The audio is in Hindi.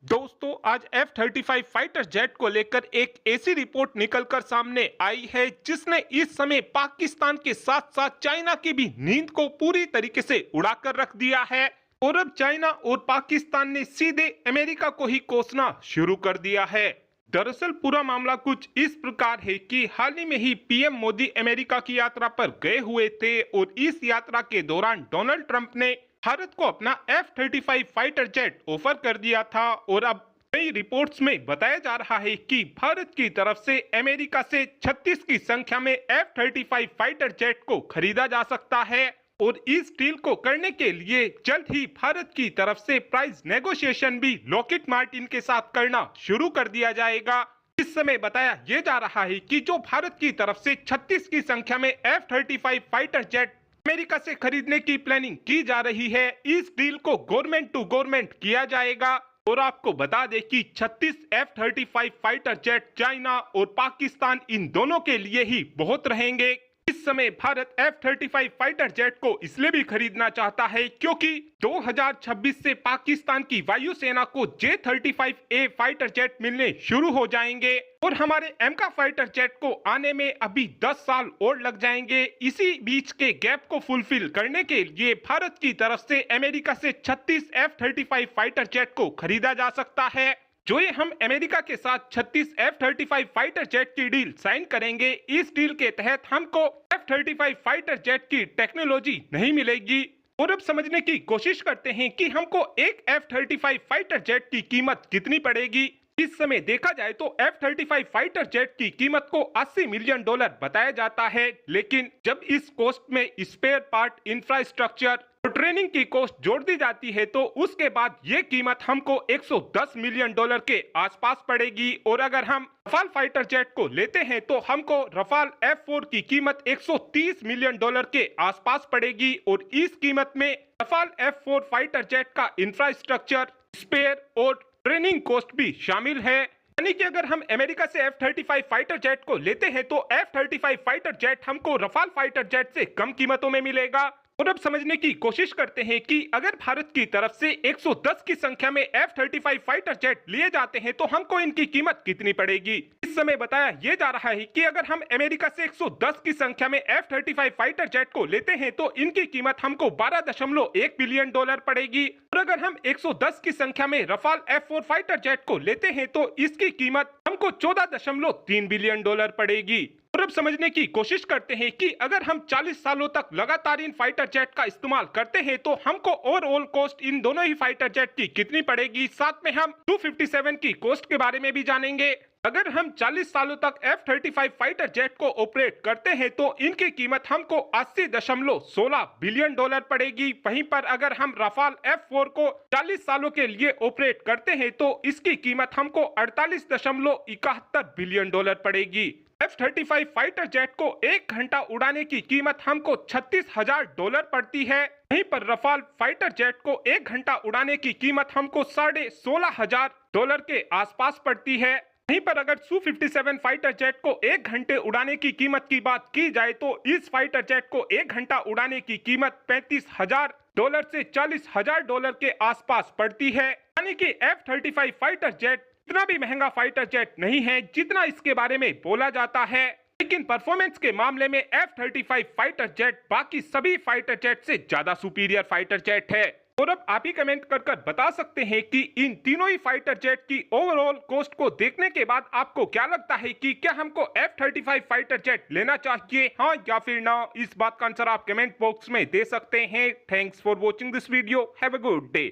दोस्तों आज F-35 फाइटर जेट को लेकर एक ऐसी रिपोर्ट निकलकर सामने आई है जिसने इस समय पाकिस्तान के साथ साथ चाइना की भी नींद को पूरी तरीके से उड़ाकर रख दिया है। और अब चाइना और पाकिस्तान ने सीधे अमेरिका को ही कोसना शुरू कर दिया है। दरअसल पूरा मामला कुछ इस प्रकार है कि हाल ही में ही पीएम मोदी अमेरिका की यात्रा पर गए हुए थे और इस यात्रा के दौरान डोनाल्ड ट्रंप ने भारत को अपना F-35 फाइटर जेट ऑफर कर दिया था। और अब कई रिपोर्ट्स में बताया जा रहा है कि भारत की तरफ से अमेरिका से 36 की संख्या में F-35 फाइटर जेट को खरीदा जा सकता है। और इस डील को करने के लिए जल्द ही भारत की तरफ से प्राइस नेगोशिएशन भी लॉकहीड मार्टिन के साथ करना शुरू कर दिया जाएगा। इस समय बताया यह जा रहा है कि जो भारत की तरफ से 36 की संख्या में F-35 फाइटर जेट अमेरिका से खरीदने की प्लानिंग की जा रही है, इस डील को गवर्नमेंट टू गवर्नमेंट किया जाएगा। और आपको बता दें कि 36 F-35 फाइटर जेट चाइना और पाकिस्तान इन दोनों के लिए ही बहुत रहेंगे। इस समय भारत F-35 फाइटर जेट को इसलिए भी खरीदना चाहता है क्योंकि 2026 से पाकिस्तान की वायुसेना को J-35A फाइटर जेट मिलने शुरू हो जाएंगे और हमारे एमका फाइटर जेट को आने में अभी 10 साल और लग जाएंगे। इसी बीच के गैप को फुलफिल करने के लिए भारत की तरफ से अमेरिका से 36 F-35 फाइटर जेट को खरीदा जा सकता है। जो ये हम अमेरिका के साथ 36 F-35 फाइटर जेट की डील साइन करेंगे, इस डील के तहत हमको F-35 फाइटर जेट की टेक्नोलॉजी नहीं मिलेगी। और अब समझने की कोशिश करते हैं कि हमको एक F-35 फाइटर जेट की कीमत कितनी पड़ेगी। इस समय देखा जाए तो F-35 फाइटर जेट की कीमत को $80 मिलियन बताया जाता है, लेकिन जब इस कॉस्ट में स्पेयर पार्ट, इंफ्रास्ट्रक्चर और ट्रेनिंग की कॉस्ट जोड़ दी जाती है तो उसके बाद ये कीमत हमको $110 मिलियन के आसपास पड़ेगी। और अगर हम रफाल फाइटर जेट को लेते हैं तो हमको रफाल F-4 की कीमत $130 मिलियन के आसपास पड़ेगी। और इस कीमत में रफाल F-4 फाइटर जेट का इंफ्रास्ट्रक्चर, स्पेयर और ट्रेनिंग कॉस्ट भी शामिल है। यानी कि अगर हम अमेरिका से F-35 फाइटर जेट को लेते हैं तो F-35 फाइटर जेट हमको रफाल फाइटर जेट से कम कीमतों में मिलेगा। और अब समझने की कोशिश करते हैं कि अगर भारत की तरफ से 110 की संख्या में F-35 फाइटर जेट लिए जाते हैं तो हमको इनकी कीमत कितनी पड़ेगी। इस समय बताया यह जा रहा है कि अगर हम अमेरिका से 110 की संख्या में F-35 फाइटर जेट को लेते हैं तो इनकी कीमत हमको $12.1 बिलियन पड़ेगी। और अगर हम 110 की संख्या में रफाल F-4 फाइटर जेट को लेते हैं तो इसकी कीमत हमको $14.3 बिलियन पड़ेगी। और अब समझने की कोशिश करते हैं कि अगर हम 40 सालों तक लगातार इन फाइटर जेट का इस्तेमाल करते हैं तो हमको ओवरऑल कॉस्ट इन दोनों ही फाइटर जेट की कितनी पड़ेगी। साथ में हम 257 की कॉस्ट के बारे में भी जानेंगे। अगर हम 40 सालों तक F-35 फाइटर जेट को ऑपरेट करते हैं तो इनकी कीमत हमको $80.16 बिलियन पड़ेगी। वहीं पर अगर हम रफाल F-4 को 40 सालों के लिए ऑपरेट करते हैं तो इसकी कीमत हमको $48.71 बिलियन पड़ेगी। F-35 फाइटर जेट को 1 घंटा उड़ाने की कीमत हमको $36,000 पड़ती है। वहीं पर रफाल फाइटर जेट को 1 घंटा उड़ाने की कीमत हमको $16,500 के आसपास पड़ती है। वहीं पर अगर Su-57 फाइटर जेट को 1 घंटे उड़ाने की कीमत की बात की जाए तो इस फाइटर जेट को 1 घंटा उड़ाने की कीमत $35,000 से $40,000 के आसपास पड़ती है। यानी कि F-35 फाइटर जेट इतना भी महंगा फाइटर जेट नहीं है जितना इसके बारे में बोला जाता है। लेकिन परफॉर्मेंस के मामले में F-35 फाइटर जेट बाकी सभी फाइटर जेट से ज्यादा सुपीरियर फाइटर जेट है। और अब आप ही कमेंट कर बता सकते हैं कि इन तीनों ही फाइटर जेट की ओवरऑल कॉस्ट को देखने के बाद आपको क्या लगता है कि क्या हमको F-35 फाइटर जेट लेना चाहिए, हाँ या फिर ना। इस बात का आंसर आप कमेंट बॉक्स में दे सकते हैं। Thanks for watching this video. Have a good day.